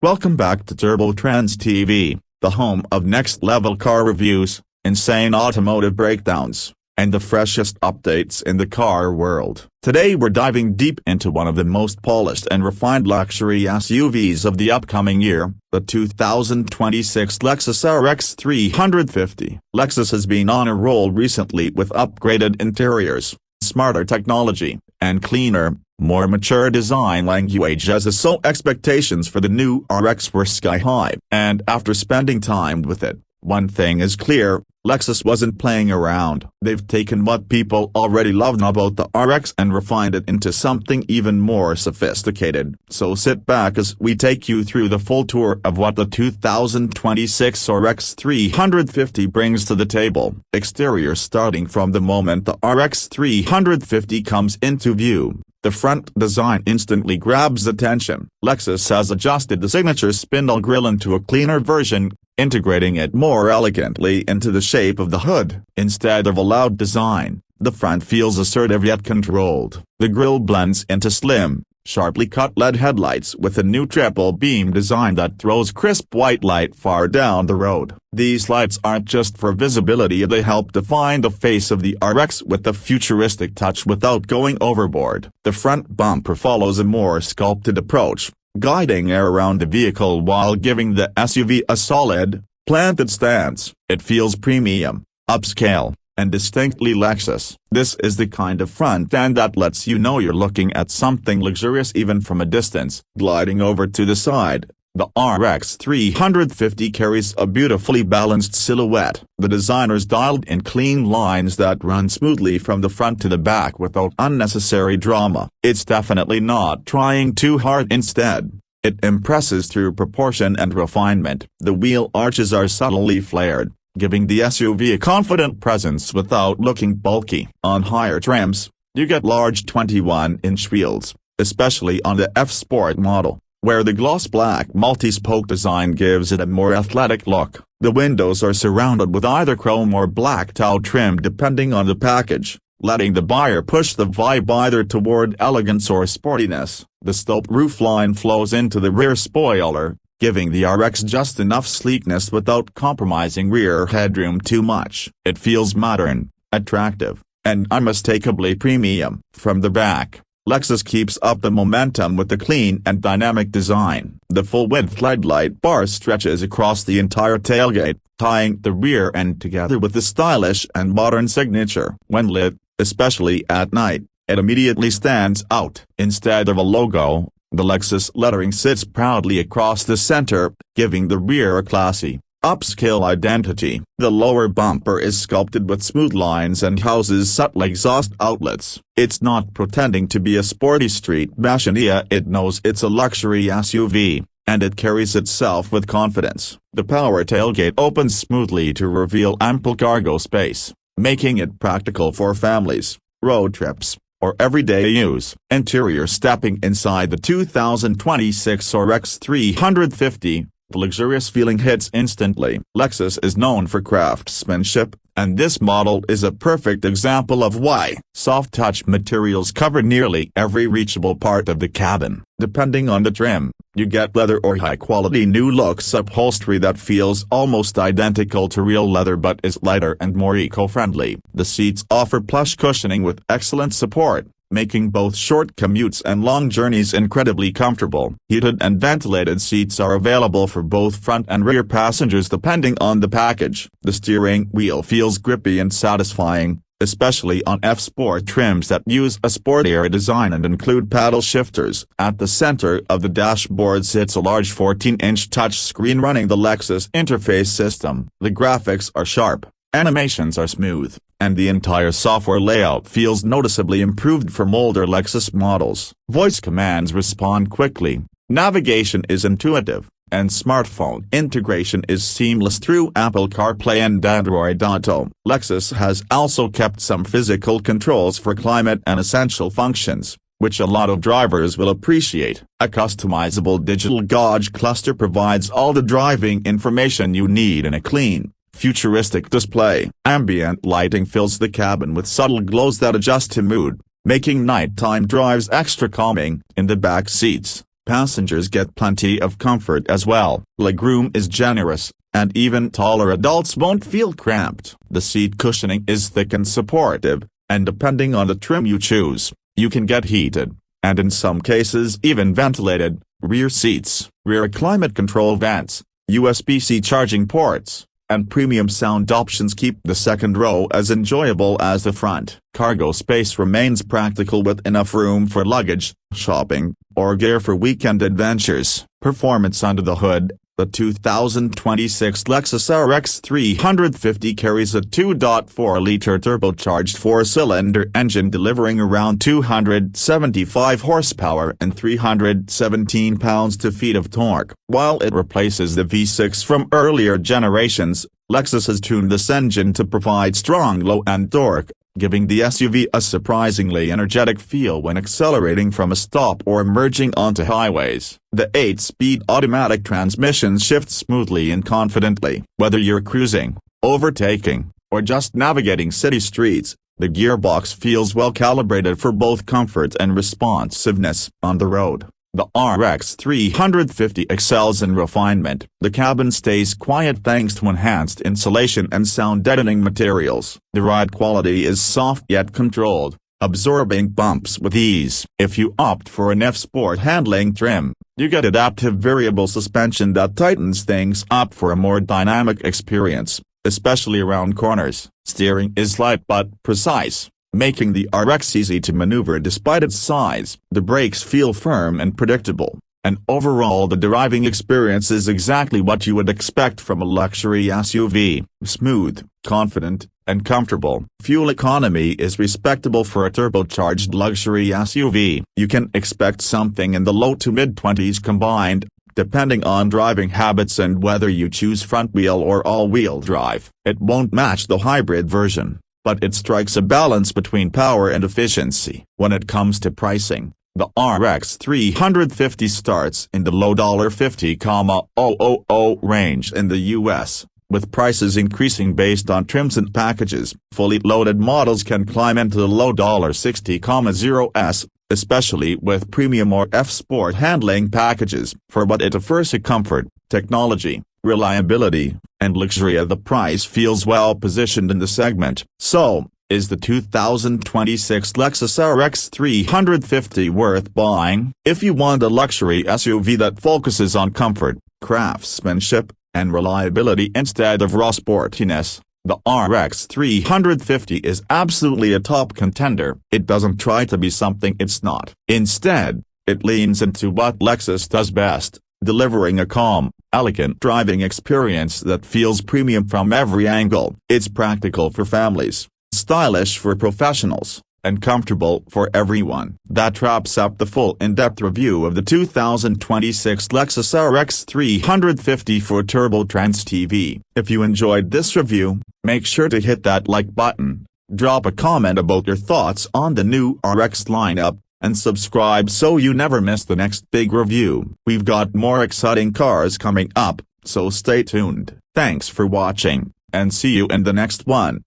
Welcome back to Turbo Trendz TV, the home of next-level car reviews, insane automotive breakdowns, and the freshest updates in the car world. Today we're diving deep into one of the most polished and refined luxury SUVs of the upcoming year, the 2026 Lexus RX 350. Lexus has been on a roll recently with upgraded interiors, smarter technology, and cleaner, more mature design language so expectations for the new RX were sky-high. And after spending time with it, one thing is clear, Lexus wasn't playing around. They've taken what people already loved about the RX and refined it into something even more sophisticated. So sit back as we take you through the full tour of what the 2026 RX 350 brings to the table. Exterior. Starting from the moment the RX 350 comes into view, the front design instantly grabs attention. Lexus has adjusted the signature spindle grille into a cleaner version, integrating it more elegantly into the shape of the hood. Instead of a loud design, the front feels assertive yet controlled. The grille blends into slim, sharply cut LED headlights with a new triple beam design that throws crisp white light far down the road. These lights aren't just for visibility, they help define the face of the RX with a futuristic touch without going overboard. The front bumper follows a more sculpted approach, guiding air around the vehicle while giving the SUV a solid, planted stance. It feels premium, upscale, and distinctly Lexus. This is the kind of front end that lets you know you're looking at something luxurious even from a distance. Gliding over to the side, the RX 350 carries a beautifully balanced silhouette. The designers dialed in clean lines that run smoothly from the front to the back without unnecessary drama. It's definitely not trying too hard. Instead, it impresses through proportion and refinement. The wheel arches are subtly flared, giving the SUV a confident presence without looking bulky. On higher trims, you get large 21-inch wheels, especially on the F-Sport model, where the gloss black multi-spoke design gives it a more athletic look. The windows are surrounded with either chrome or black tow trim depending on the package, letting the buyer push the vibe either toward elegance or sportiness. The sloped roofline flows into the rear spoiler, giving the RX just enough sleekness without compromising rear headroom too much. It feels modern, attractive, and unmistakably premium. From the back, Lexus keeps up the momentum with the clean and dynamic design. The full-width LED light bar stretches across the entire tailgate, tying the rear end together with the stylish and modern signature. When lit, especially at night, it immediately stands out. Instead of a logo, the Lexus lettering sits proudly across the center, giving the rear a classy, upscale identity. The lower bumper is sculpted with smooth lines and houses subtle exhaust outlets. It's not pretending to be a sporty street machina. It knows it's a luxury SUV, and it carries itself with confidence. The power tailgate opens smoothly to reveal ample cargo space, making it practical for families, road trips, or everyday use. Interior. Stepping inside the 2026 RX 350, the luxurious feeling hits instantly. Lexus is known for craftsmanship, and this model is a perfect example of why. Soft-touch materials cover nearly every reachable part of the cabin. Depending on the trim, you get leather or high-quality new looks upholstery that feels almost identical to real leather but is lighter and more eco-friendly. The seats offer plush cushioning with excellent support, making both short commutes and long journeys incredibly comfortable. Heated and ventilated seats are available for both front and rear passengers depending on the package. The steering wheel feels grippy and satisfying, especially on F-Sport trims that use a sportier design and include paddle shifters. At the center of the dashboard sits a large 14-inch touchscreen running the Lexus interface system. The graphics are sharp, animations are smooth, and the entire software layout feels noticeably improved from older Lexus models. Voice commands respond quickly, navigation is intuitive, and smartphone integration is seamless through Apple CarPlay and Android Auto. Lexus has also kept some physical controls for climate and essential functions, which a lot of drivers will appreciate. A customizable digital gauge cluster provides all the driving information you need in a clean, futuristic display. Ambient lighting fills the cabin with subtle glows that adjust to mood, making nighttime drives extra calming. In the back seats, Passengers get plenty of comfort as well. Legroom is generous, and even taller adults won't feel cramped. The seat cushioning is thick and supportive, and depending on the trim you choose, you can get heated, and in some cases even ventilated, rear seats, rear climate control vents, USB-C charging ports, and premium sound options keep the second row as enjoyable as the front. Cargo space remains practical with enough room for luggage, shopping, or gear for weekend adventures. Performance under the hood. The 2026 Lexus RX 350 carries a 2.4-liter turbocharged four-cylinder engine delivering around 275 horsepower and 317 pounds-feet of torque. While it replaces the V6 from earlier generations, Lexus has tuned this engine to provide strong low-end torque, giving the SUV a surprisingly energetic feel when accelerating from a stop or merging onto highways. The 8-speed automatic transmission shifts smoothly and confidently. Whether you're cruising, overtaking, or just navigating city streets, the gearbox feels well calibrated for both comfort and responsiveness on the road. The RX 350 excels in refinement. The cabin stays quiet thanks to enhanced insulation and sound-deadening materials. The ride quality is soft yet controlled, absorbing bumps with ease. If you opt for an F-Sport handling trim, you get adaptive variable suspension that tightens things up for a more dynamic experience, especially around corners. Steering is light but precise, making the RX easy to maneuver despite its size. The brakes feel firm and predictable, and overall the driving experience is exactly what you would expect from a luxury SUV: smooth, confident, and comfortable. Fuel economy is respectable for a turbocharged luxury SUV. You can expect something in the low to mid-20s combined, depending on driving habits and whether you choose front-wheel or all-wheel drive. It won't match the hybrid version, but it strikes a balance between power and efficiency. When it comes to pricing, the RX 350 starts in the low $50,000 range in the US, with prices increasing based on trims and packages. Fully loaded models can climb into the low $60,000s, especially with premium or F-Sport handling packages. For what it offers: comfort, technology, reliability, and luxury, the price feels well positioned in the segment. So, is the 2026 Lexus RX 350 worth buying? If you want a luxury SUV that focuses on comfort, craftsmanship, and reliability instead of raw sportiness, the RX 350 is absolutely a top contender. It doesn't try to be something it's not. Instead, it leans into what Lexus does best: delivering a calm, elegant driving experience that feels premium from every angle. It's practical for families, stylish for professionals, and comfortable for everyone. That wraps up the full in-depth review of the 2026 Lexus RX 350 for Turbo Trendz TV. If you enjoyed this review, make sure to hit that like button, drop a comment about your thoughts on the new RX lineup, and subscribe so you never miss the next big review. We've got more exciting cars coming up, so stay tuned. Thanks for watching, and see you in the next one.